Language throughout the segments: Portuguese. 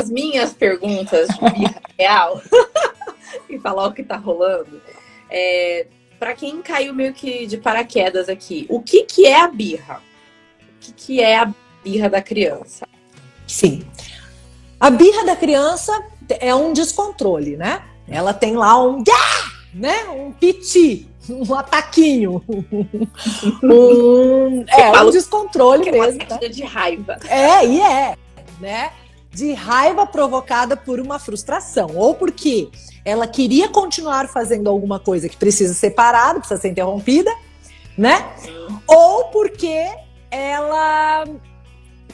minhas perguntas de birra real e falar o que tá rolando. Para quem caiu meio que de paraquedas aqui, o que que é a birra? O que que é a birra da criança? Sim. A birra da criança é um descontrole, né? Ela tem lá um piti, um ataquinho. Um descontrole mesmo. Uma tá? De raiva. Né? De raiva provocada por uma frustração. Ou porque ela queria continuar fazendo alguma coisa que precisa ser parada, precisa ser interrompida, né? Ou porque ela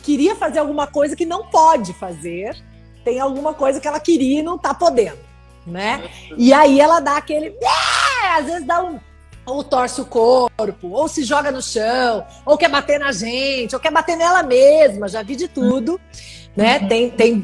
queria fazer alguma coisa que não pode fazer, tem alguma coisa que ela queria e não tá podendo, né? E aí ela dá aquele... às vezes dá ou torce o corpo, ou se joga no chão, ou quer bater na gente, ou quer bater nela mesma, já vi de tudo, né?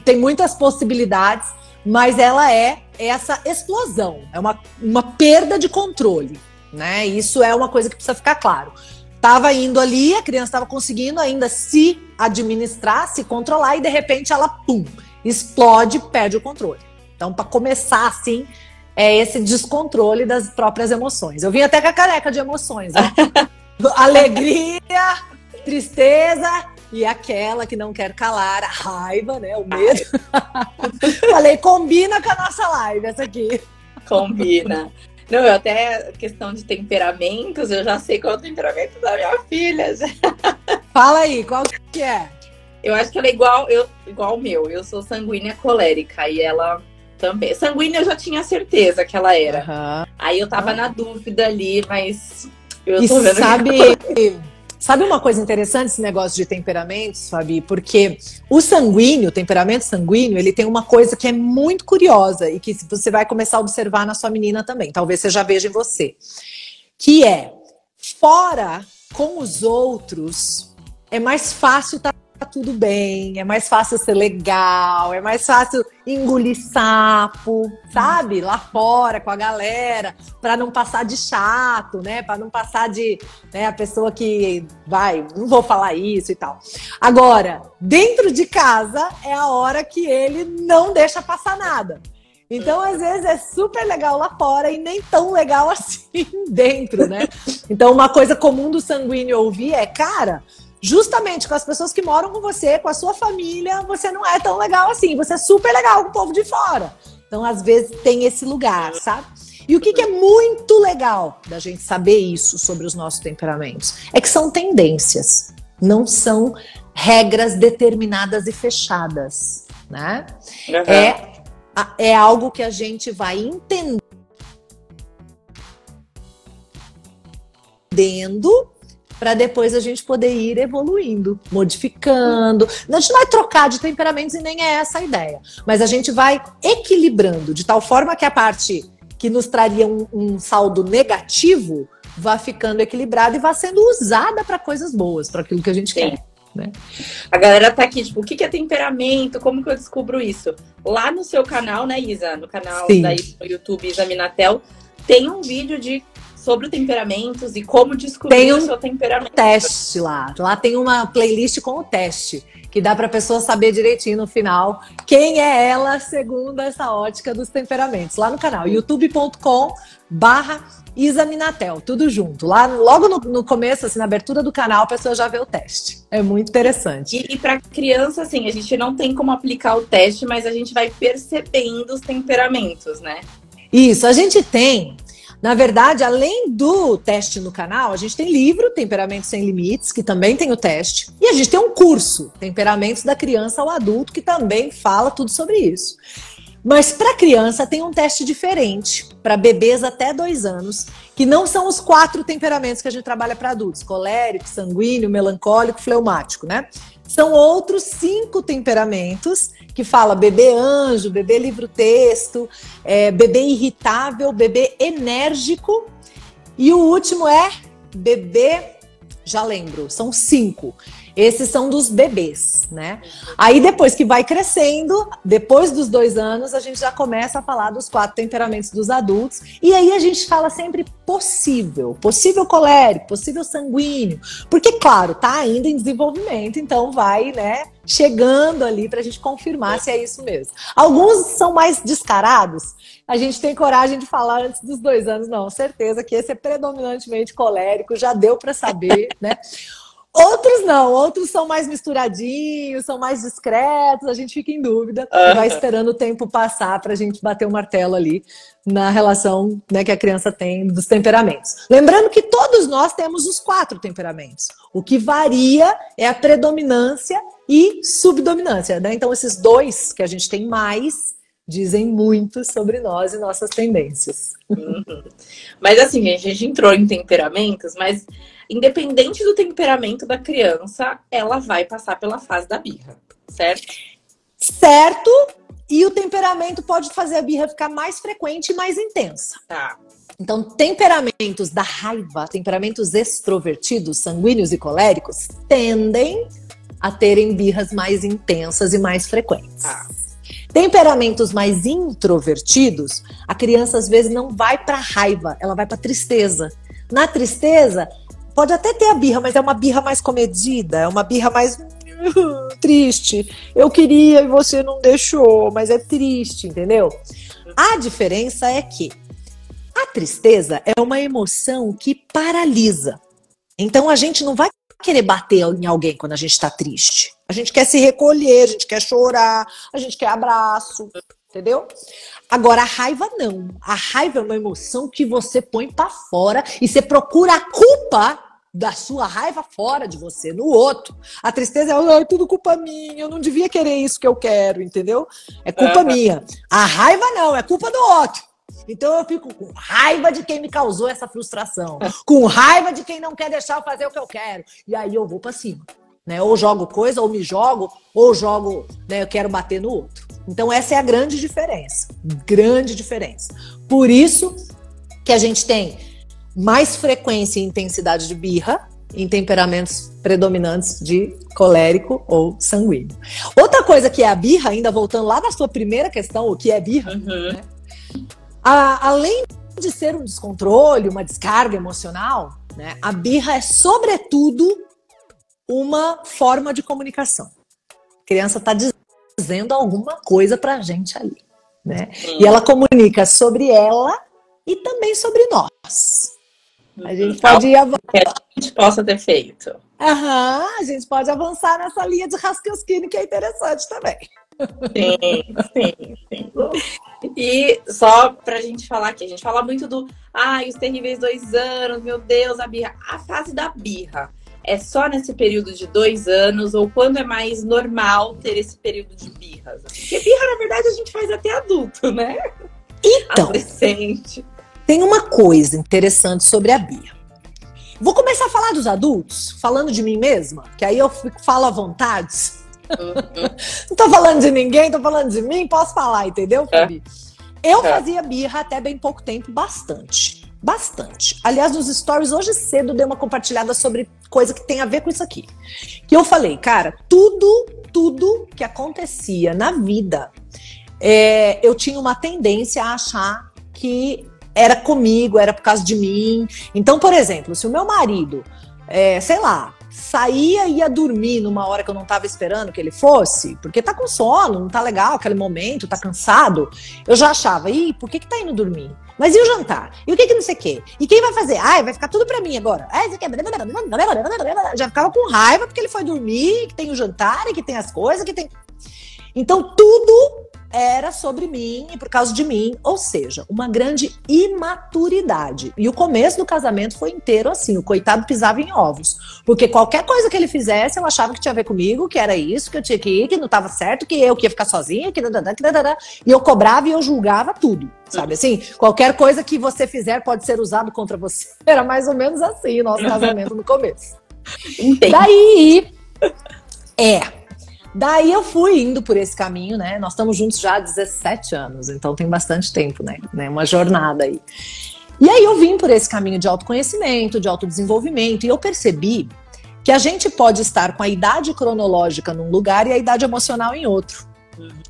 Tem muitas possibilidades, mas ela é essa explosão, é uma perda de controle, né? Isso é uma coisa que precisa ficar claro. Tava indo ali, a criança estava conseguindo ainda se administrar, se controlar, e de repente ela, pum, explode, perde o controle. Então, para começar assim, é esse descontrole das próprias emoções. Eu vim até com a caneca de emoções, né? Alegria, tristeza e aquela que não quer calar, a raiva, né? O medo. Falei, combina com a nossa live essa aqui. Combina. Não, eu até questão de temperamentos, eu já sei qual é o temperamento da minha filha. Fala aí, qual que é? Eu acho que ela é igual o meu. Eu sou sanguínea colérica e ela também. Sanguínea eu já tinha certeza que ela era. Uhum. Aí eu tava na dúvida ali, mas eu tô vendo Sabe uma coisa interessante esse negócio de temperamentos, Fabi? Porque o temperamento sanguíneo, ele tem uma coisa que é muito curiosa e que você vai começar a observar na sua menina também. Talvez você já veja em você. Que é, fora com os outros, é mais fácil tá tudo bem, é mais fácil ser legal, é mais fácil engolir sapo, sabe? Lá fora com a galera, para não passar de chato, né? Para não passar de a pessoa que não vou falar isso e tal. Agora, dentro de casa é a hora que ele não deixa passar nada. Então, às vezes, é super legal lá fora e nem tão legal assim dentro, né? Então, uma coisa comum do sanguíneo ouvir é, cara, justamente com as pessoas que moram com você, com a sua família, você não é tão legal assim. Você é super legal com o povo de fora. Então, às vezes, tem esse lugar, sabe? E o que é muito legal da gente saber isso sobre os nossos temperamentos? É que são tendências, não são regras determinadas e fechadas, né? Uhum. É algo que a gente vai entendendo para depois a gente poder ir evoluindo, modificando. A gente não vai trocar de temperamentos e nem é essa a ideia. Mas a gente vai equilibrando, de tal forma que a parte que nos traria um saldo negativo vá ficando equilibrada e vá sendo usada para coisas boas, para aquilo que a gente quer. Né? A galera tá aqui, tipo, o que é temperamento? Como que eu descubro isso? Lá no seu canal, né, Isa? No canal no YouTube, Isa Minatel, tem um vídeo sobre temperamentos e como descobrir o seu temperamento. Tem um teste lá. Lá tem uma playlist com o teste, que dá pra pessoa saber direitinho no final quem é ela segundo essa ótica dos temperamentos. Lá no canal, youtube.com/Isa Minatel, tudo junto. Lá, logo no começo, assim, na abertura do canal, a pessoa já vê o teste. É muito interessante. E pra criança, assim, a gente não tem como aplicar o teste, mas a gente vai percebendo os temperamentos, né? Isso, a gente tem... Na verdade, além do teste no canal, a gente tem livro, Temperamentos Sem Limites, que também tem o teste. E a gente tem um curso, Temperamentos da Criança ao Adulto, que também fala tudo sobre isso. Mas para criança tem um teste diferente, para bebês até 2 anos, que não são os 4 temperamentos que a gente trabalha para adultos. Colérico, sanguíneo, melancólico, fleumático, né? São outros 5 temperamentos que fala bebê anjo, bebê livro-texto, bebê irritável, bebê enérgico e o último é bebê, já lembro, são 5. Esses são dos bebês, né? Aí depois que vai crescendo, depois dos 2 anos, a gente já começa a falar dos 4 temperamentos dos adultos. E aí a gente fala sempre possível colérico, possível sanguíneo. Porque, claro, tá ainda em desenvolvimento, então vai, né, chegando ali pra gente confirmar se é isso mesmo. Alguns são mais descarados. A gente tem coragem de falar antes dos 2 anos, não, certeza que esse é predominantemente colérico, já deu pra saber, né? Outros não, outros são mais misturadinhos, são mais discretos, a gente fica em dúvida e vai esperando o tempo passar para a gente bater o martelo ali na relação, né, que a criança tem dos temperamentos. Lembrando que todos nós temos os 4 temperamentos. O que varia é a predominância e subdominância, né? Então esses 2 que a gente tem mais dizem muito sobre nós e nossas tendências. Mas assim, a gente entrou em temperamentos, mas independente do temperamento da criança, ela vai passar pela fase da birra, certo? Certo, e o temperamento pode fazer a birra ficar mais frequente e mais intensa. Tá. Então, temperamentos da raiva, temperamentos extrovertidos, sanguíneos e coléricos, tendem a terem birras mais intensas e mais frequentes. Tá. Temperamentos mais introvertidos, a criança às vezes não vai para raiva, ela vai para tristeza. Na tristeza, pode até ter a birra, mas é uma birra mais comedida, é uma birra mais triste. Eu queria e você não deixou, mas é triste, entendeu? A diferença é que a tristeza é uma emoção que paralisa. Então a gente não vai querer bater em alguém quando a gente está triste. A gente quer se recolher, a gente quer chorar, a gente quer abraço, entendeu? Agora, a raiva não. A raiva é uma emoção que você põe pra fora e você procura a culpa da sua raiva fora de você, no outro. A tristeza é tudo culpa minha, eu não devia querer isso que eu quero, entendeu? É culpa minha. A raiva não, é culpa do outro. Então eu fico com raiva de quem me causou essa frustração, com raiva de quem não quer deixar eu fazer o que eu quero. E aí eu vou pra cima, né? Ou jogo coisa, ou me jogo, ou jogo, né, eu quero bater no outro. Então essa é a grande diferença. Grande diferença. Por isso que a gente tem mais frequência e intensidade de birra em temperamentos predominantes de colérico ou sanguíneo. Outra coisa que é a birra, ainda voltando lá na sua primeira questão, o que é birra, né? Além de ser um descontrole, uma descarga emocional, né, a birra é, sobretudo, uma forma de comunicação. A criança está dizendo alguma coisa para a gente ali, né? E ela comunica sobre ela e também sobre nós. A gente pode ir que a gente possa ter feito. A gente pode avançar nessa linha de raciocínio que é interessante também. Sim. E só pra gente falar aqui, a gente fala muito do os terríveis 2 anos, meu Deus, a birra. A fase da birra é só nesse período de 2 anos ou quando é mais normal ter esse período de birras? Porque birra, na verdade, a gente faz até adulto, né? Então, adolescente. Tem uma coisa interessante sobre a birra. Vou começar a falar dos adultos, falando de mim mesma, que aí eu falo à vontade. Não tô falando de ninguém, tô falando de mim, posso falar, entendeu, Fabi? Eu fazia birra até bem pouco tempo, bastante. Aliás, nos stories hoje cedo dei uma compartilhada sobre coisa que tem a ver com isso aqui. Que eu falei, cara, tudo que acontecia na vida, eu tinha uma tendência a achar que era comigo, era por causa de mim. Então, por exemplo, se o meu marido, sei lá, saía e ia dormir numa hora que eu não tava esperando que ele fosse, porque tá com sono, não tá legal aquele momento, tá cansado, eu já achava, por que tá indo dormir? Mas e o jantar? E o que não sei o quê? E quem vai fazer? Vai ficar tudo pra mim agora. Já ficava com raiva porque ele foi dormir, que tem o jantar e que tem as coisas, que tem... Então tudo era sobre mim e por causa de mim, ou seja, uma grande imaturidade. E o começo do casamento foi inteiro assim, o coitado pisava em ovos, porque qualquer coisa que ele fizesse eu achava que tinha a ver comigo, que era isso, que eu tinha que ir, que não estava certo, que eu ia ficar sozinha, e eu cobrava e eu julgava tudo, sabe assim? Qualquer coisa que você fizer pode ser usado contra você. Era mais ou menos assim o nosso casamento no começo. Entendi. Daí eu fui indo por esse caminho, né? Nós estamos juntos já há 17 anos, então tem bastante tempo, né? Uma jornada aí. E aí eu vim por esse caminho de autoconhecimento, de autodesenvolvimento, e eu percebi que a gente pode estar com a idade cronológica num lugar e a idade emocional em outro.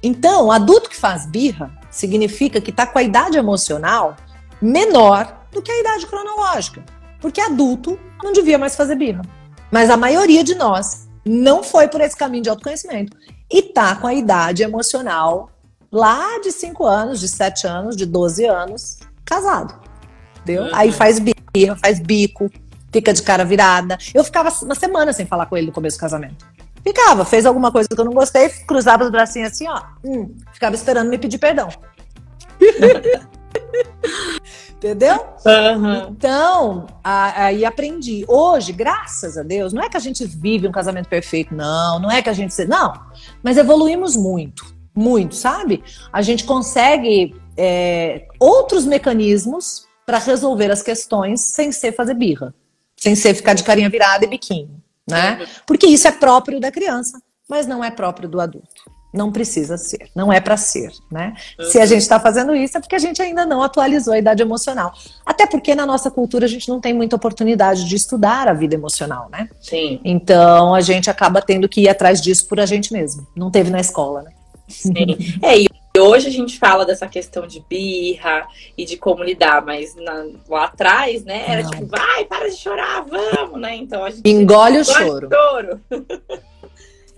Então, adulto que faz birra significa que está com a idade emocional menor do que a idade cronológica. Porque adulto não devia mais fazer birra. Mas a maioria de nós não foi por esse caminho de autoconhecimento. E tá com a idade emocional lá de 5 anos, de 7 anos, de 12 anos, casado. Entendeu? Aí faz birra, faz bico, fica de cara virada. Eu ficava uma semana sem falar com ele no começo do casamento. Ficava, fez alguma coisa que eu não gostei, cruzava os bracinhos assim, ó. Ficava esperando me pedir perdão. Entendeu? Então, aí aprendi. Hoje, graças a Deus, não é que a gente vive um casamento perfeito, não é que a gente... Não, mas evoluímos muito, sabe? A gente consegue outros mecanismos para resolver as questões sem ser fazer birra, sem ser ficar de carinha virada e biquinho, né? Porque isso é próprio da criança, mas não é próprio do adulto. Não precisa ser, não é para ser, né? Se a gente está fazendo isso é porque a gente ainda não atualizou a idade emocional. Até porque na nossa cultura a gente não tem muita oportunidade de estudar a vida emocional, né? Sim. Então a gente acaba tendo que ir atrás disso por a gente mesmo. Não teve na escola, né? Sim. E hoje a gente fala dessa questão de birra e de como lidar, mas lá atrás, né? Era tipo, vai, para de chorar, vamos, né? Então a gente engole o choro.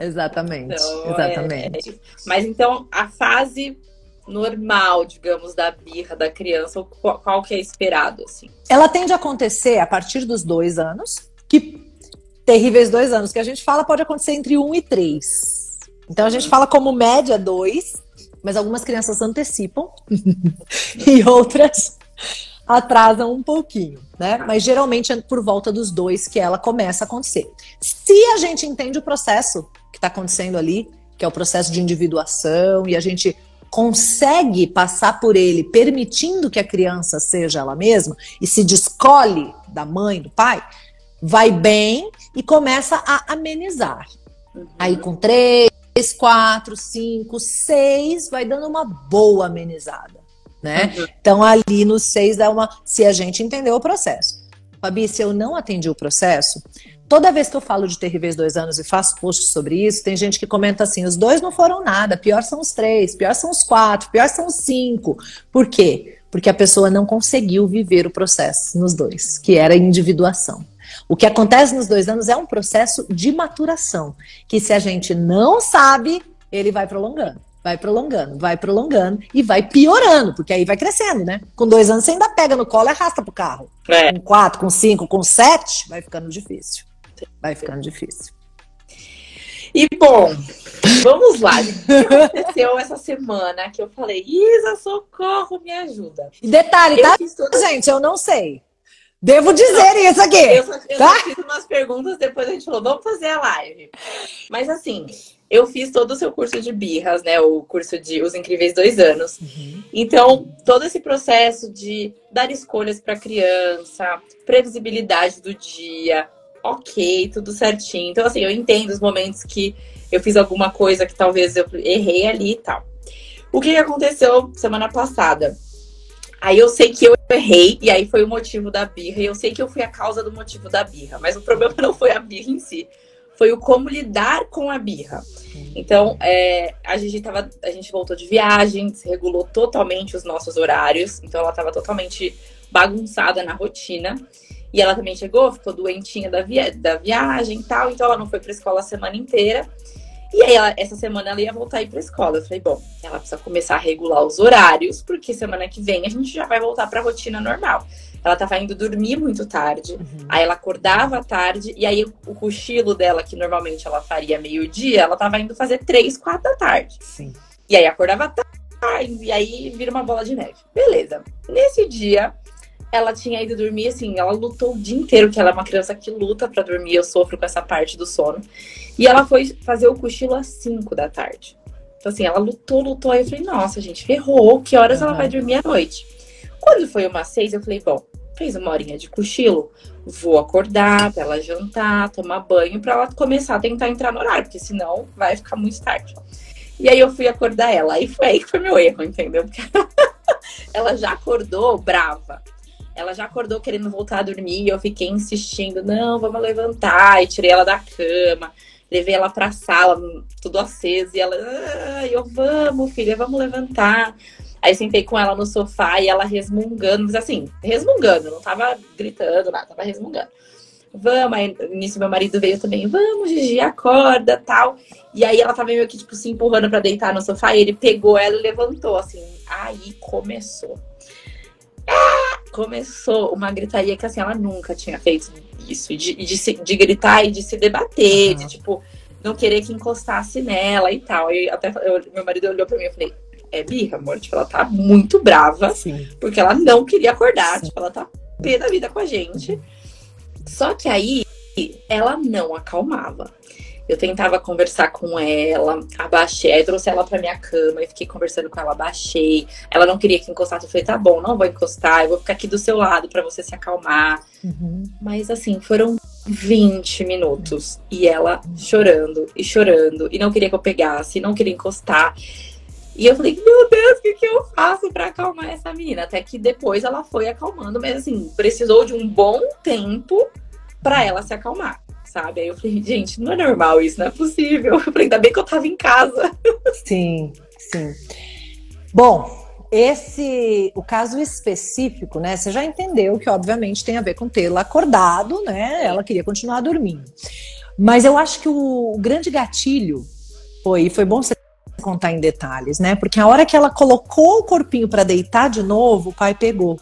Exatamente, então, exatamente. Mas então, a fase normal, digamos, da birra da criança, qual que é esperado, assim? Ela tende a acontecer a partir dos 2 anos, que terríveis 2 anos, que a gente fala pode acontecer entre 1 e 3. Então a gente fala como média 2, mas algumas crianças antecipam e outras atrasam um pouquinho, né? Mas geralmente é por volta dos 2 que ela começa a acontecer. Se a gente entende o processo que está acontecendo ali, que é o processo de individuação, e a gente consegue passar por ele permitindo que a criança seja ela mesma e se descolhe da mãe, do pai, vai bem e começa a amenizar. Aí com 3, 4, 5, 6, vai dando uma boa amenizada, né? Então ali no 6 dá se a gente entendeu o processo. Fabi, se eu não atendi o processo, toda vez que eu falo de terríveis 2 anos e faço posts sobre isso, tem gente que comenta assim, os 2 não foram nada, pior são os 3, pior são os 4, pior são os 5. Por quê? Porque a pessoa não conseguiu viver o processo nos 2, que era a individuação. O que acontece nos 2 anos é um processo de maturação, que se a gente não sabe, ele vai prolongando. Vai prolongando e vai piorando, porque aí vai crescendo, né? Com 2 anos você ainda pega no colo e arrasta pro carro. Com 4, com 5, com 7, vai ficando difícil. E bom, vamos lá. O que aconteceu essa semana que eu falei, Isa, socorro, me ajuda. E detalhe, tá? Gente, eu não sei. Devo dizer isso aqui. Eu só fiz umas perguntas, depois a gente falou, vamos fazer a live. Mas assim, eu fiz todo o seu curso de birras, né? O curso de Os Incríveis 2 anos. Então, todo esse processo de dar escolhas para a criança, previsibilidade do dia, ok, tudo certinho. Então, assim, eu entendo os momentos que eu fiz alguma coisa que talvez eu errei ali e tal. O que aconteceu semana passada? Aí eu sei que eu errei, e aí foi o motivo da birra, e eu sei que eu fui a causa do motivo da birra, mas o problema não foi a birra em si, foi o como lidar com a birra. Então, a gente voltou de viagem, desregulou totalmente os nossos horários, então ela estava totalmente bagunçada na rotina, e ela também chegou, ficou doentinha da viagem e tal, então ela não foi para a escola a semana inteira. E aí, essa semana ela ia voltar a ir pra escola. Eu falei, bom, ela precisa começar a regular os horários, porque semana que vem a gente já vai voltar pra rotina normal. Ela tava indo dormir muito tarde, aí ela acordava tarde, e aí o cochilo dela, que normalmente ela faria meio-dia, ela tava indo fazer 3, 4 da tarde. Sim. E aí acordava tarde, e aí vira uma bola de neve. Beleza. Nesse dia, ela tinha ido dormir, assim, ela lutou o dia inteiro, que ela é uma criança que luta pra dormir, eu sofro com essa parte do sono. E ela foi fazer o cochilo às 5 da tarde. Então, assim, ela lutou, aí eu falei, nossa, gente, ferrou, que horas ela vai dormir à noite? Quando foi umas 6, eu falei, bom, fez uma horinha de cochilo, vou acordar pra ela jantar, tomar banho, pra ela começar a tentar entrar no horário, porque senão vai ficar muito tarde. E aí eu fui acordar ela, aí foi meu erro, entendeu? Porque ela já acordou brava. ela já acordou querendo voltar a dormir, e eu fiquei insistindo, não, vamos levantar, e tirei ela da cama, levei ela pra sala, tudo aceso, e ela, eu, vamos, filha, vamos levantar. Aí sentei com ela no sofá e ela resmungando, mas assim, resmungando, não tava gritando nada, tava resmungando. Vamos, aí nisso meu marido veio também, vamos, Gigi, acorda, tal. E aí ela tava meio que, tipo, se empurrando pra deitar no sofá, e ele pegou ela e levantou, assim. Aí começou. Começou uma gritaria que, assim, ela nunca tinha feito isso. De gritar e de se debater, de, tipo, não querer que encostasse nela e tal. E até meu marido olhou pra mim e falei, é birra, amor? Tipo, ela tá muito brava, porque ela não queria acordar. Tipo, ela tá pé da vida com a gente. Só que aí, ela não acalmava. Eu tentava conversar com ela, abaixei, aí trouxe ela pra minha cama e fiquei conversando com ela, abaixei. Ela não queria que encostasse, eu falei, tá bom, não vou encostar, eu vou ficar aqui do seu lado pra você se acalmar. Mas assim, foram 20 minutos e ela chorando, e não queria que eu pegasse, não queria encostar. E eu falei, meu Deus, o que eu faço pra acalmar essa menina? Até que depois ela foi acalmando, mas assim, precisou de um bom tempo pra ela se acalmar. Sabe? Aí eu falei, gente, não é normal isso, não é possível. Eu falei, ainda bem que eu tava em casa. Sim, sim. Bom, o caso específico, né? Você já entendeu que, obviamente, tem a ver com tê-la acordado, né? Ela queria continuar dormindo. Mas eu acho que o grande gatilho foi bom você contar em detalhes, né? Porque a hora que ela colocou o corpinho pra deitar de novo, o pai pegou.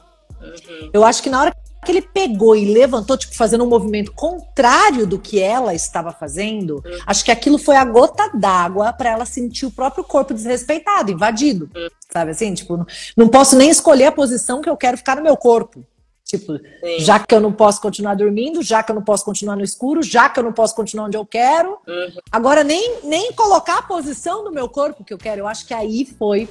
Eu acho que na hora que ele pegou e levantou, tipo, fazendo um movimento contrário do que ela estava fazendo, acho que aquilo foi a gota d'água para ela sentir o próprio corpo desrespeitado, invadido, sabe assim? Tipo, não posso nem escolher a posição que eu quero ficar no meu corpo. Tipo, já que eu não posso continuar dormindo, já que eu não posso continuar no escuro, já que eu não posso continuar onde eu quero, agora nem colocar a posição do meu corpo que eu quero. Eu acho que aí foi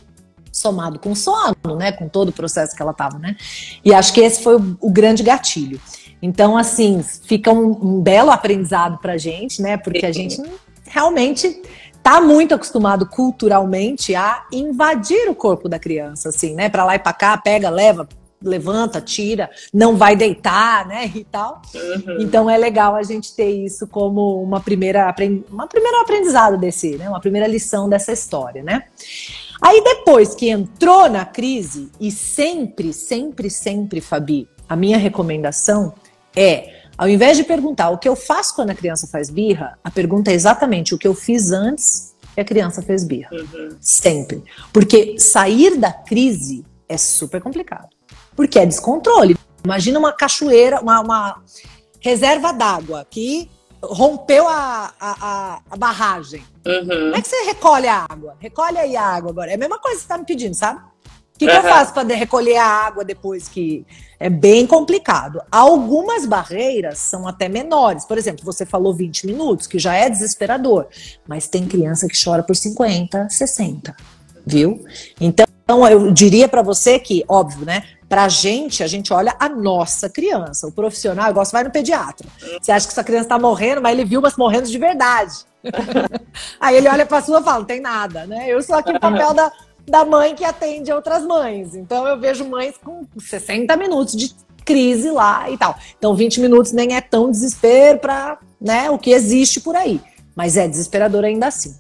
somado com sono, né, com todo o processo que ela tava, né, e acho que esse foi o grande gatilho. Então, assim, fica um belo aprendizado pra gente, né, porque a gente realmente tá muito acostumado culturalmente a invadir o corpo da criança, assim, né, pra lá e pra cá, pega, levanta, tira, não vai deitar, né, e tal. Então é legal a gente ter isso como uma primeira aprendizado desse, né, uma primeira lição dessa história, né. Aí depois que entrou na crise, e sempre, Fabi, a minha recomendação é, ao invés de perguntar o que eu faço quando a criança faz birra, a pergunta é exatamente o que eu fiz antes que a criança fez birra. Sempre. Porque sair da crise é super complicado. Porque é descontrole. Imagina uma cachoeira, uma reserva d'água que rompeu a barragem. Como é que você recolhe a água? Recolhe aí a água agora. É a mesma coisa que você tá me pedindo, sabe? O que eu faço para recolher a água depois que... É bem complicado. Algumas barreiras são até menores. Por exemplo, você falou 20 minutos, que já é desesperador. Mas tem criança que chora por 50, 60. Viu? Então, eu diria para você que, óbvio, né? Pra gente, a gente olha a nossa criança. O profissional, igual você vai no pediatra. Você acha que essa criança tá morrendo, mas ele viu umas morrendo de verdade. Aí ele olha pra sua e fala, não tem nada, né? Eu sou aqui o papel da mãe que atende outras mães. Então eu vejo mães com 60 minutos de crise lá e tal. Então 20 minutos nem é tão desespero pra, né, o que existe por aí. Mas é desesperador ainda assim.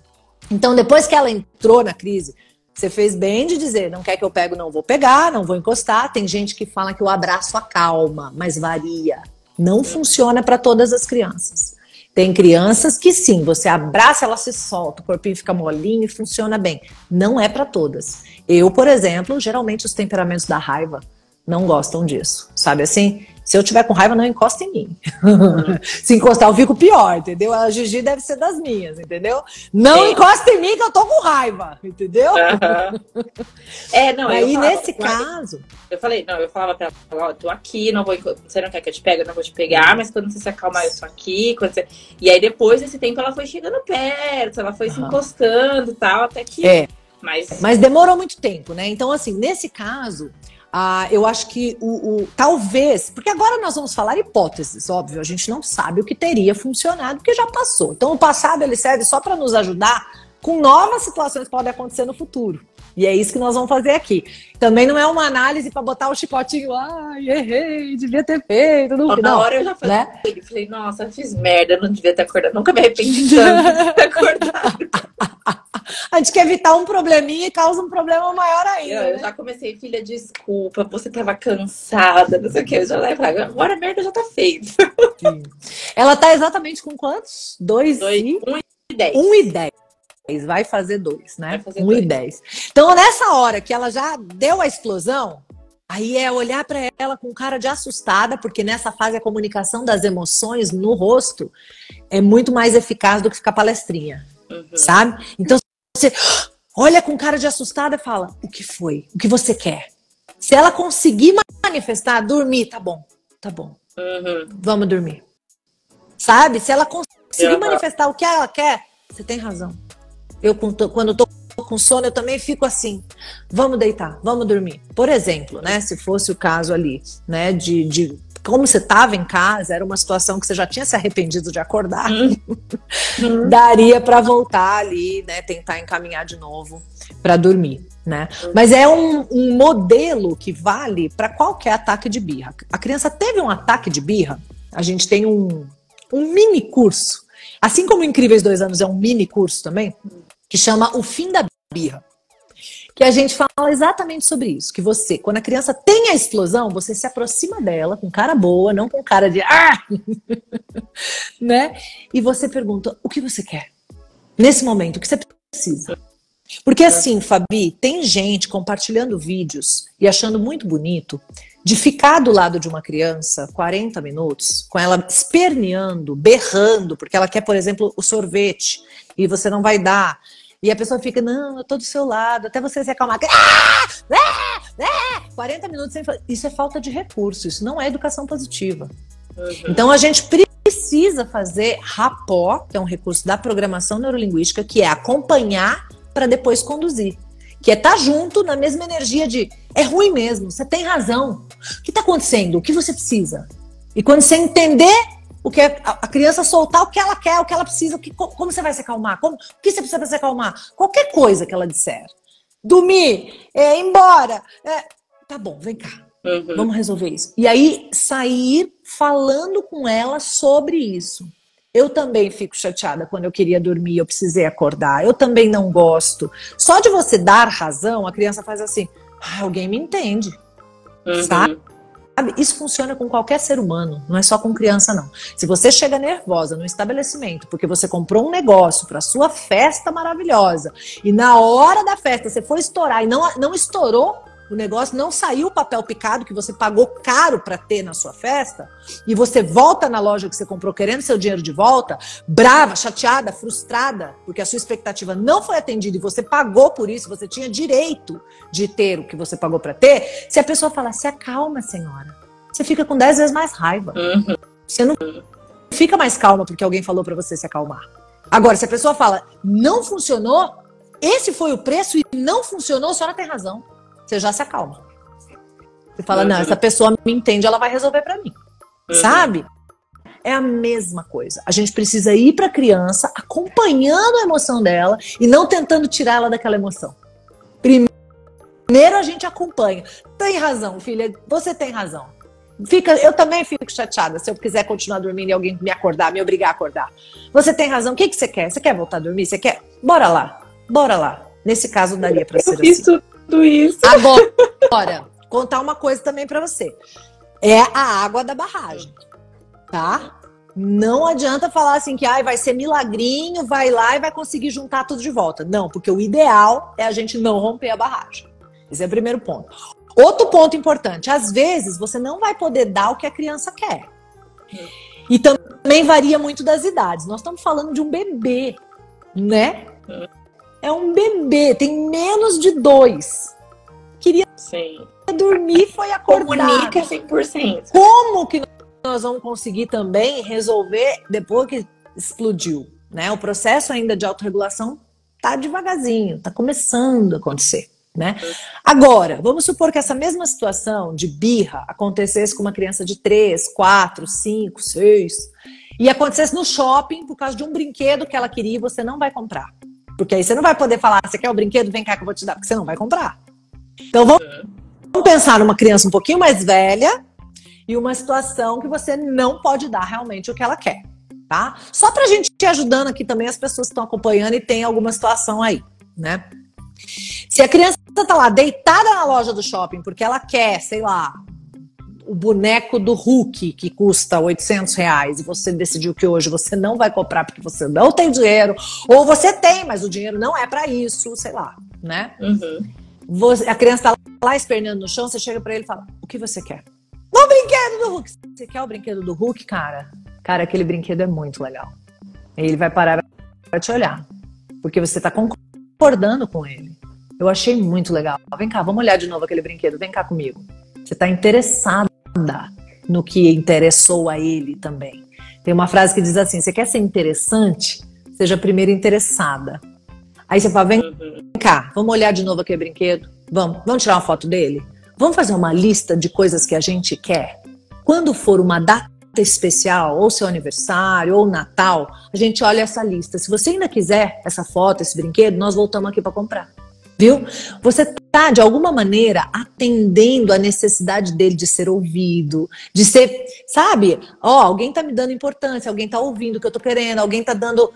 Então depois que ela entrou na crise, você fez bem de dizer, não quer que eu pego, não vou pegar, não vou encostar. Tem gente que fala que o abraço acalma, mas varia. Não funciona para todas as crianças. Tem crianças que sim, você abraça, ela se solta, o corpinho fica molinho e funciona bem. Não é para todas. Eu, por exemplo, geralmente os temperamentos da raiva não gostam disso, sabe assim? Se eu tiver com raiva, não encosta em mim. Se encostar, eu fico pior, entendeu? A Gigi deve ser das minhas, entendeu? Não encosta em mim que eu tô com raiva, entendeu? Não, aí nesse caso... Eu falava pra ela, ó, tô aqui, não vou, você não quer que eu te pegue, eu não vou te pegar, mas quando você se acalmar, eu tô aqui. E aí depois desse tempo ela foi chegando perto, ela foi se encostando e tal, até que... Mas demorou muito tempo, né? Então, assim, nesse caso... eu acho que talvez, porque agora nós vamos falar hipóteses, óbvio, a gente não sabe o que teria funcionado, porque já passou. Então o passado ele serve só para nos ajudar com novas situações que podem acontecer no futuro, E é isso que nós vamos fazer aqui. Também não é uma análise para botar o chicotinho, ai, errei, devia ter feito. Não, na hora eu já falei, né? Falei, nossa, eu fiz merda, não devia ter acordado. Nunca me arrependi tanto de ter acordado. A gente quer evitar um probleminha e causa um problema maior ainda. Eu já comecei, filha, desculpa, você tava cansada, não sei o que. Eu já falei, agora a merda já tá feita. Sim. Ela tá exatamente com quantos? 2 e 1 e 10. 1 e 10. Vai fazer 2, né? Vai fazer 1 e 10. Então, nessa hora que ela já deu a explosão, aí é olhar para ela com cara de assustada, porque nessa fase a comunicação das emoções no rosto é muito mais eficaz do que ficar palestrinha, sabe? Então, você olha com cara de assustada e fala, o que foi? O que você quer? Se ela conseguir manifestar, dormir, tá bom, vamos dormir. Sabe? Se ela conseguir manifestar o que ela quer, você tem razão. Eu, quando tô com sono, eu também fico assim, vamos deitar, vamos dormir. Por exemplo, né, se fosse o caso ali, né, de como você estava em casa, era uma situação que você já tinha se arrependido de acordar, daria para voltar ali, né, tentar encaminhar de novo para dormir, né? Mas é um modelo que vale para qualquer ataque de birra. A criança teve um ataque de birra, a gente tem um mini curso, assim como Incríveis 2 anos é um mini curso também, que chama O Fim da Birra. Que a gente fala exatamente sobre isso. Que você, quando a criança tem a explosão, você se aproxima dela com cara boa, não com cara de né? E você pergunta, o que você quer? Nesse momento, o que você precisa? Porque assim, Fabi, tem gente compartilhando vídeos e achando muito bonito de ficar do lado de uma criança 40 minutos, com ela esperneando, berrando, porque ela quer, por exemplo, o sorvete, e você não vai dar. E a pessoa fica, não, eu tô do seu lado, até você se acalmar. 40 minutos sem fazer. Isso é falta de recurso, isso não é educação positiva. Então a gente precisa fazer rapport, que é um recurso da programação neurolinguística, que é acompanhar para depois conduzir. Que é estar junto na mesma energia de, é ruim mesmo, você tem razão. O que está acontecendo? O que você precisa? E quando você entender o que é, a criança soltar o que ela quer, o que ela precisa, como você vai se acalmar? O que você precisa para se acalmar? Qualquer coisa que ela disser. Dormir, ir embora. Tá bom, vem cá. Vamos resolver isso. E aí, sair falando com ela sobre isso. Eu também fico chateada quando eu queria dormir, eu precisei acordar. Eu também não gosto. Só de você dar razão, a criança faz assim, alguém me entende. Sabe? Isso funciona com qualquer ser humano, não é só com criança, não. Se você chega nervosa no estabelecimento porque você comprou um negócio para sua festa maravilhosa e na hora da festa você foi estourar e não estourou o negócio, não saiu o papel picado que você pagou caro para ter na sua festa e você volta na loja que você comprou querendo seu dinheiro de volta, brava, chateada, frustrada, porque a sua expectativa não foi atendida e você pagou por isso, você tinha direito de ter o que você pagou para ter, se a pessoa falar, se acalma, senhora, você fica com 10 vezes mais raiva. Você não fica mais calma porque alguém falou para você se acalmar. Agora, se a pessoa fala, não funcionou, esse foi o preço e não funcionou, a senhora tem razão. Você já se acalma. Você fala, não, essa pessoa me entende, ela vai resolver pra mim. Sabe? É a mesma coisa. A gente precisa ir pra criança acompanhando a emoção dela e não tentando tirar ela daquela emoção. Primeiro a gente acompanha. Tem razão, filha, você tem razão. Eu também fico chateada se eu quiser continuar dormindo e alguém me acordar, me obrigar a acordar. Você tem razão, o que você quer? Você quer voltar a dormir? Você quer? Bora lá. Nesse caso daria pra ser assim. Tudo isso. Agora, contar uma coisa também pra você. É a água da barragem, tá? Não adianta falar assim que vai ser milagrinho, vai lá e vai conseguir juntar tudo de volta. Não, porque o ideal é a gente não romper a barragem. Esse é o primeiro ponto. Outro ponto importante, às vezes você não vai poder dar o que a criança quer. E também varia muito das idades. Nós estamos falando de um bebê, né? É um bebê, tem menos de 2. Queria dormir, foi acordar. Comunica 100%. Como que nós vamos conseguir também resolver depois que explodiu, né? O processo ainda de autorregulação tá devagarzinho, tá começando a acontecer, né? Agora, vamos supor que essa mesma situação de birra acontecesse com uma criança de 3, 4, 5, 6 e acontecesse no shopping por causa de um brinquedo que ela queria e você não vai comprar. Porque aí você não vai poder falar, você quer o brinquedo? Vem cá que eu vou te dar, porque você não vai comprar. Então vamos pensar numa criança um pouquinho mais velha e uma situação que você não pode dar realmente o que ela quer, tá? Só pra gente te ajudando aqui também, as pessoas que estão acompanhando e tem alguma situação aí, né? Se a criança tá lá deitada na loja do shopping porque ela quer, sei lá, o boneco do Hulk que custa R$800 e você decidiu que hoje você não vai comprar porque você não tem dinheiro, ou você tem, mas o dinheiro não é pra isso, sei lá, né? A criança tá lá esperneando no chão, você chega pra ele e fala, o que você quer? O brinquedo do Hulk. Você quer o brinquedo do Hulk, cara? Cara, aquele brinquedo é muito legal. Ele vai parar pra te olhar, porque você tá concordando com ele. Eu achei muito legal. Vem cá, vamos olhar de novo aquele brinquedo. Vem cá comigo. Você tá interessada no que interessou a ele também. Tem uma frase que diz assim, você quer ser interessante? Seja primeiro interessada. Aí você fala, vem cá, vamos olhar de novo aquele brinquedo? Vamos tirar uma foto dele? Vamos fazer uma lista de coisas que a gente quer? Quando for uma data especial, ou seu aniversário, ou Natal, a gente olha essa lista. Se você ainda quiser essa foto, esse brinquedo, nós voltamos aqui para comprar. Viu? Você tá, de alguma maneira, atendendo a necessidade dele de ser ouvido, de ser, sabe? Alguém tá me dando importância, alguém tá ouvindo o que eu tô querendo, alguém tá dando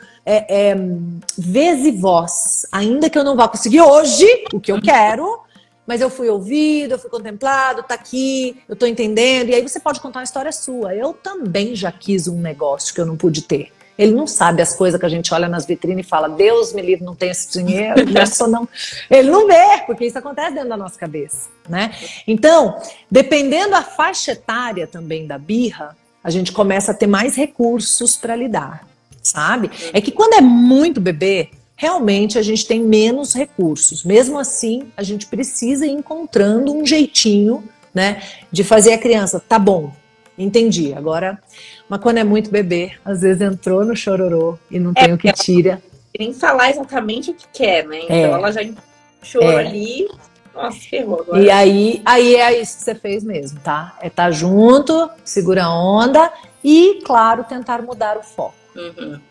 vez e voz. Ainda que eu não vá conseguir hoje o que eu quero, mas eu fui ouvido, eu fui contemplado, tá aqui, eu tô entendendo. E aí você pode contar uma história sua. Eu também já quis um negócio que eu não pude ter. Ele não sabe as coisas que a gente olha nas vitrines e fala, Deus me livre, não tem esse dinheiro. Ele não vê, porque isso acontece dentro da nossa cabeça, né? Então, dependendo da faixa etária também da birra, a gente começa a ter mais recursos para lidar, sabe? É que quando é muito bebê, realmente a gente tem menos recursos. Mesmo assim, a gente precisa ir encontrando um jeitinho, né, de fazer a criança, tá bom, entendi, agora... Mas quando é muito bebê, às vezes entrou no chororô e não tem o que tira. Nem falar exatamente o que quer, né? Então ela já chorou ali, nossa, ferrou agora. E aí é isso que você fez mesmo, tá? É estar junto, segura a onda e, claro, tentar mudar o foco,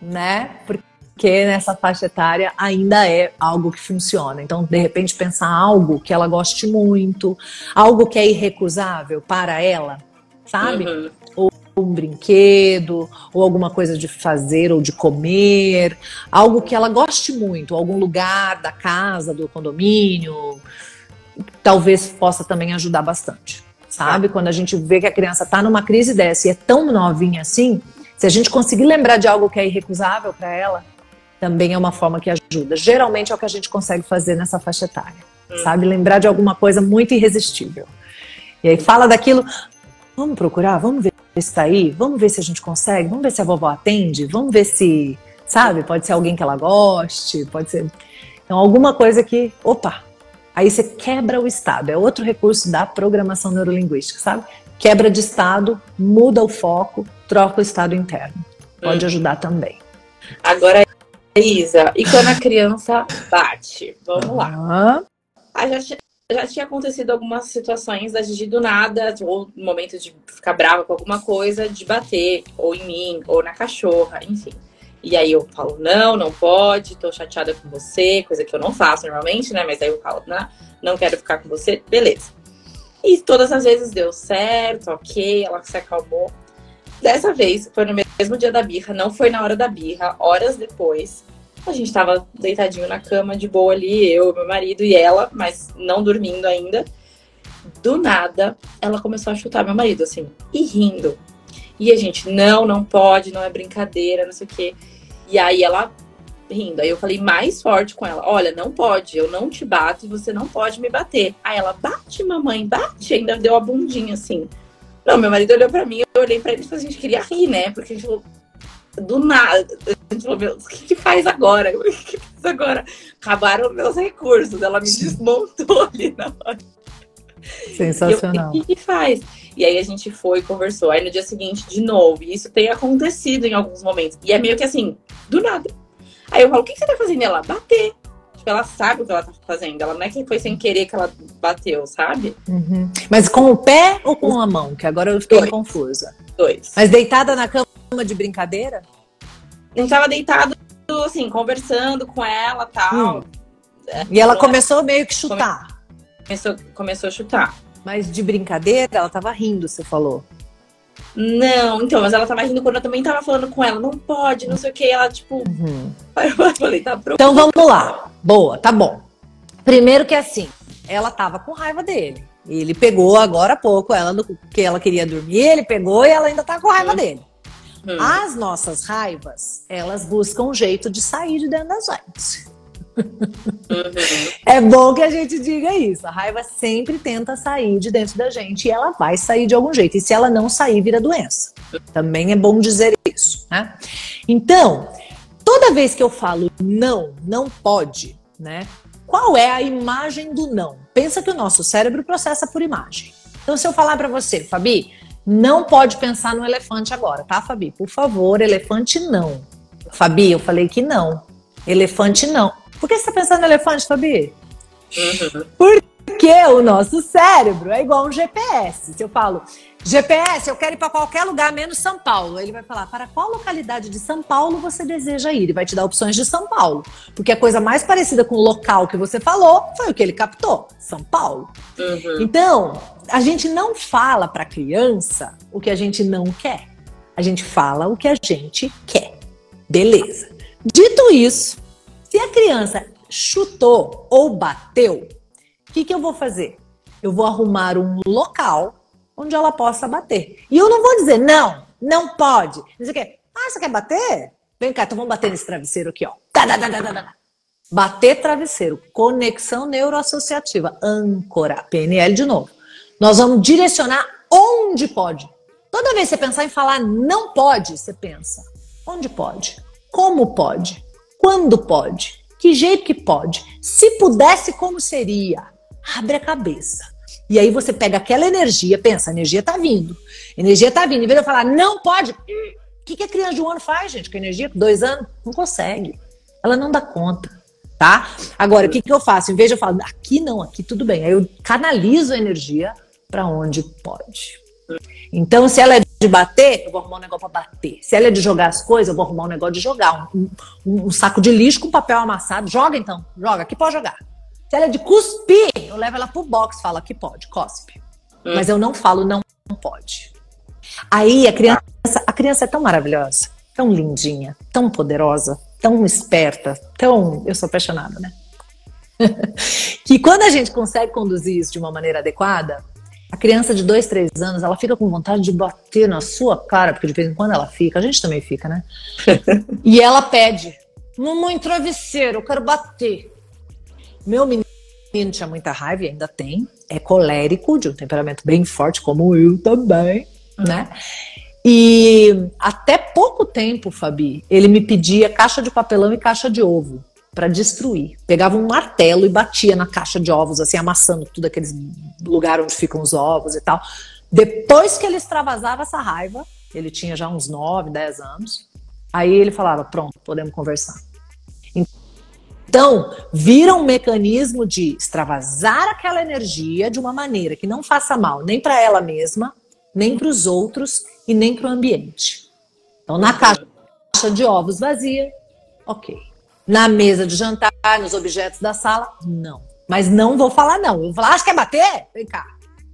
né? Porque nessa faixa etária ainda é algo que funciona. Então, de repente, pensar algo que ela goste muito, algo que é irrecusável para ela, sabe? Ou um brinquedo, ou alguma coisa de fazer ou de comer, algo que ela goste muito, algum lugar da casa, do condomínio, talvez possa também ajudar bastante, sabe? Quando a gente vê que a criança está numa crise dessa e é tão novinha assim, se a gente conseguir lembrar de algo que é irrecusável para ela, também é uma forma que ajuda. Geralmente é o que a gente consegue fazer nessa faixa etária, sabe? Lembrar de alguma coisa muito irresistível. E aí fala daquilo, vamos procurar, vamos ver se tá aí, vamos ver se a gente consegue, vamos ver se a vovó atende, vamos ver se, sabe, pode ser alguém que ela goste, pode ser... Então, alguma coisa que, opa, aí você quebra o estado, é outro recurso da programação neurolinguística, sabe? Quebra de estado, muda o foco, troca o estado interno. Pode ajudar também. Agora, Isa, e quando a criança bate? Vamos lá. Já tinha acontecido algumas situações da Gigi do nada, ou no momento de ficar brava com alguma coisa, de bater, ou em mim, ou na cachorra, enfim. E aí eu falo, não pode, tô chateada com você, coisa que eu não faço normalmente, né? Mas aí eu falo, não quero ficar com você, beleza. E todas as vezes deu certo, ok, ela se acalmou. Dessa vez, foi no mesmo dia da birra, não foi na hora da birra, horas depois. A gente tava deitadinho na cama, de boa ali, eu, meu marido e ela, mas não dormindo ainda. Do nada, ela começou a chutar meu marido, assim, e rindo. E a gente, não pode, não é brincadeira, não sei o quê. E aí ela rindo. Aí eu falei mais forte com ela, olha, não pode, eu não te bato e você não pode me bater. Aí ela, bate, mamãe, bate. Ainda deu a bundinha, assim. Não, meu marido olhou pra mim, eu olhei pra ele e falei, a gente queria rir, né? Porque a gente falou, do nada, a gente falou, meu, o que faz agora? O que faz agora? Acabaram meus recursos, ela me desmontou ali na hora. Sensacional. E o que faz? E aí a gente foi e conversou. Aí no dia seguinte, de novo, e isso tem acontecido em alguns momentos. E é meio que assim, do nada. Aí eu falo, o que você tá fazendo? E ela, bater. Tipo, ela sabe o que ela tá fazendo. Ela não é que foi sem querer que ela bateu, sabe? Mas com o pé ou com a mão? Que agora eu fiquei confusa. Dois. Mas deitada na cama de brincadeira? Não tava deitado tudo assim, conversando com ela e tal. E ela começou meio que chutar. Começou a chutar. Mas de brincadeira, ela tava rindo, você falou. Não, então, mas ela tava rindo quando eu também tava falando com ela. Não pode, não sei o que. Ela, tipo... Eu falei, tá pronto. Então vamos lá. Boa, tá bom. Primeiro que assim, ela tava com raiva dele. Ele pegou agora há pouco, que ela queria dormir, ele pegou e ela ainda tá com raiva dele. As nossas raivas, elas buscam um jeito de sair de dentro da gente. É bom que a gente diga isso. A raiva sempre tenta sair de dentro da gente e ela vai sair de algum jeito. E se ela não sair, vira doença. Também é bom dizer isso, né? Então, toda vez que eu falo não, não pode, né? Qual é a imagem do não? Pensa que o nosso cérebro processa por imagem. Então, se eu falar pra você, Fabi, não pode pensar no elefante agora, tá, Fabi? Por favor, elefante não. Fabi, eu falei que não. Elefante não. Por que você tá pensando no elefante, Fabi? Porque o nosso cérebro é igual um GPS. Se eu falo, GPS, eu quero ir para qualquer lugar menos São Paulo. Ele vai falar, para qual localidade de São Paulo você deseja ir? Ele vai te dar opções de São Paulo. Porque a coisa mais parecida com o local que você falou foi o que ele captou, São Paulo. Então, a gente não fala para a criança o que a gente não quer. A gente fala o que a gente quer. Beleza. Dito isso, se a criança chutou ou bateu, o que eu vou fazer? Eu vou arrumar um local onde ela possa bater. E eu não vou dizer, não, não pode. Não sei o quê. Ah, você quer bater? Vem cá, então vamos bater nesse travesseiro aqui, ó. Bater travesseiro, conexão neuroassociativa, âncora, PNL de novo. Nós vamos direcionar onde pode. Toda vez que você pensar em falar não pode, você pensa, onde pode? Como pode? Quando pode? Que jeito que pode? Se pudesse, como seria? Abre a cabeça. E aí você pega aquela energia, pensa, a energia tá vindo. Energia tá vindo. Em vez de eu falar, não pode. O que a criança de 1 ano faz, gente? Com energia, com 2 anos? Não consegue. Ela não dá conta, tá? Agora, o que eu faço? Em vez de eu falar, aqui não, aqui tudo bem. Aí eu canalizo a energia para onde pode. Então, se ela é de bater, eu vou arrumar um negócio pra bater. Se ela é de jogar as coisas, eu vou arrumar um negócio de jogar. Um saco de lixo com papel amassado. Joga então, joga, aqui pode jogar. Se ela é de cuspir, eu levo ela pro box, falo, aqui pode, cospe. Mas eu não falo, não pode. Aí a criança é tão maravilhosa, tão lindinha, tão poderosa, tão esperta, tão... Eu sou apaixonada, né? Que quando a gente consegue conduzir isso de uma maneira adequada, a criança de 2, 3 anos, ela fica com vontade de bater na sua cara, porque de vez em quando ela fica, a gente também fica, né? E ela pede, mamãe, travesseiro, eu quero bater. Meu menino tinha muita raiva e ainda tem, é colérico, de um temperamento bem forte, como eu também, né? E até pouco tempo, Fabi, ele me pedia caixa de papelão e caixa de ovo para destruir. Pegava um martelo e batia na caixa de ovos, assim, amassando tudo aqueles lugares onde ficam os ovos e tal. Depois que ele extravasava essa raiva, ele tinha já uns 9, 10 anos, aí ele falava, pronto, podemos conversar. Então, vira um mecanismo de extravasar aquela energia de uma maneira que não faça mal nem para ela mesma, nem para os outros e nem para o ambiente. Então, na caixa de ovos vazia, ok. Na mesa de jantar, nos objetos da sala, não. Mas não vou falar não. Eu vou falar, você quer bater? Vem cá.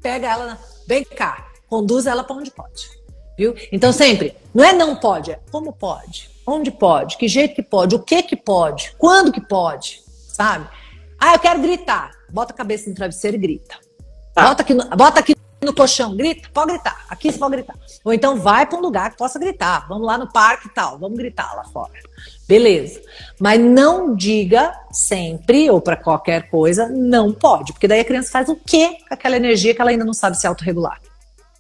Pega ela, vem cá. Conduz ela para onde pode. Viu? Então sempre, não é não pode, é como pode. Onde pode, que jeito que pode, o que pode, quando que pode, sabe? Ah, eu quero gritar. Bota a cabeça no travesseiro e grita. Tá. Bota aqui no colchão, grita, pode gritar. Aqui você pode gritar. Ou então vai para um lugar que possa gritar. Vamos lá no parque e tal, vamos gritar lá fora. Beleza. Mas não diga sempre, ou para qualquer coisa, não pode. Porque daí a criança faz o quê com aquela energia que ela ainda não sabe se autorregular.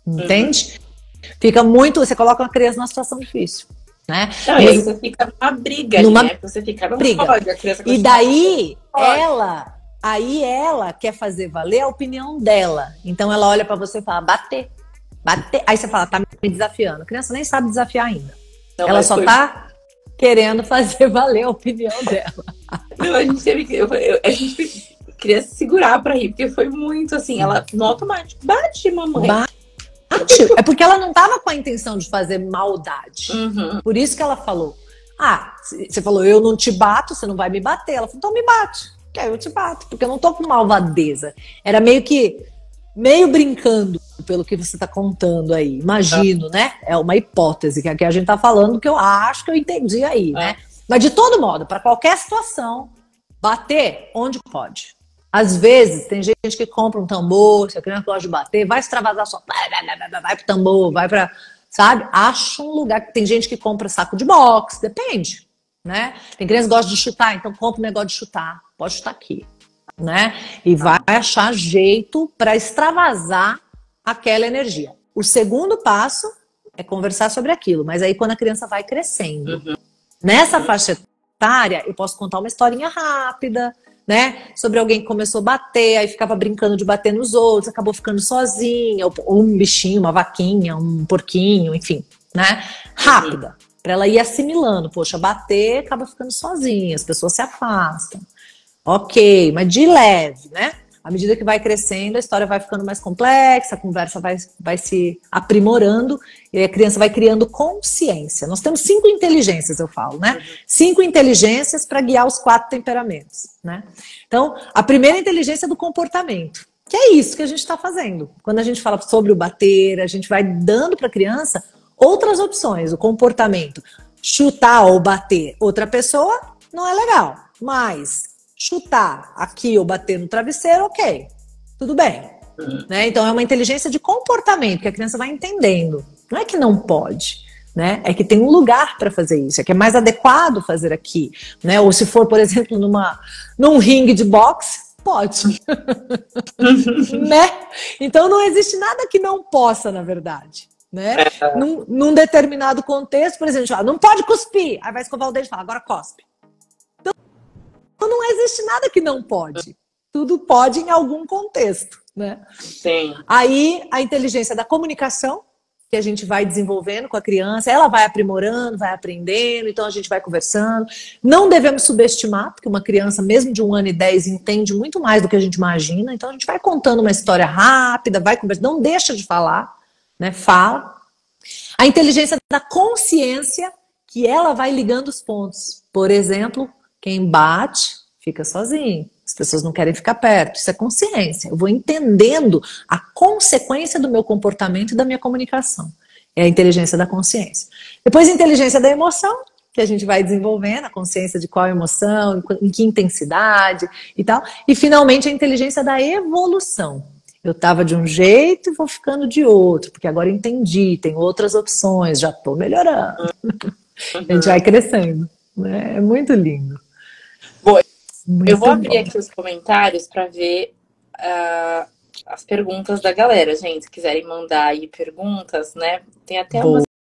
Entende? Fica muito... Você coloca uma criança numa situação difícil. Né? Não, e aí você fica numa briga ali, né? Você fica numa briga. Pode, a criança e daí, ela quer fazer valer a opinião dela. Então ela olha pra você e fala, bater. Aí você fala, tá me desafiando. A criança nem sabe desafiar ainda. Não, ela só tá querendo fazer valer a opinião dela. Não, a gente queria se segurar pra rir, porque foi muito assim, ela no automático, bate, mamãe. É porque ela não tava com a intenção de fazer maldade. Por isso que ela falou. Ah, você falou, eu não te bato, você não vai me bater. Ela falou, então me bate, que aí eu te bato, porque eu não tô com malvadeza. Era meio brincando pelo que você tá contando aí. Imagino, né? É uma hipótese que aqui a gente tá falando que eu acho que eu entendi aí, né? Mas de todo modo, para qualquer situação, bater onde pode. Às vezes, tem gente que compra um tambor, se a criança gosta de bater, vai extravasar só, vai pro tambor, vai pra, sabe? Acha um lugar. Tem gente que compra saco de boxe, depende, né? Tem criança que gosta de chutar, então compra um negócio de chutar. Pode chutar aqui, né? E vai achar jeito para extravasar aquela energia. O segundo passo é conversar sobre aquilo, mas aí quando a criança vai crescendo. Nessa faixa etária, eu posso contar uma historinha rápida, né? Sobre alguém que começou a bater, aí ficava brincando de bater nos outros, acabou ficando sozinha, ou um bichinho, uma vaquinha, um porquinho, enfim, né? Rápida, para ela ir assimilando. Poxa, bater, acaba ficando sozinha, as pessoas se afastam. Ok, mas de leve, né? À medida que vai crescendo, a história vai ficando mais complexa, a conversa vai se aprimorando e a criança vai criando consciência. Nós temos 5 inteligências, eu falo, né? 5 inteligências para guiar os 4 temperamentos, né? Então, a primeira inteligência é do comportamento, que é isso que a gente está fazendo. Quando a gente fala sobre o bater, a gente vai dando para a criança outras opções. O comportamento, chutar ou bater outra pessoa, não é legal, mas chutar aqui ou bater no travesseiro, ok, tudo bem. Né? Então é uma inteligência de comportamento que a criança vai entendendo. Não é que não pode, né? É que tem um lugar para fazer isso, é que é mais adequado fazer aqui, né? Ou se for, por exemplo, num ringue de boxe, pode. Né? Então não existe nada que não possa, na verdade. Né? Num determinado contexto, por exemplo, não pode cuspir, aí vai escovar o dedo e fala, agora cospe. Então não existe nada que não pode. Tudo pode em algum contexto, né? Sim. Aí a inteligência da comunicação, que a gente vai desenvolvendo com a criança, ela vai aprimorando, vai aprendendo, então a gente vai conversando. Não devemos subestimar, porque uma criança, mesmo de 1 ano e 10, entende muito mais do que a gente imagina, então a gente vai contando uma história rápida, vai conversando, não deixa de falar, né? Fala. A inteligência da consciência, que ela vai ligando os pontos. Por exemplo, quem bate, fica sozinho. As pessoas não querem ficar perto. Isso é consciência. Eu vou entendendo a consequência do meu comportamento e da minha comunicação. É a inteligência da consciência. Depois, a inteligência da emoção, que a gente vai desenvolvendo, a consciência de qual emoção, em que intensidade e tal. E, finalmente, a inteligência da evolução. Eu estava de um jeito e vou ficando de outro, porque agora entendi, tem outras opções, já estou melhorando. A gente vai crescendo. Né? É muito lindo. Bom, eu vou abrir aqui os comentários para ver as perguntas da galera, gente. Se quiserem mandar aí perguntas, né? Tem até umas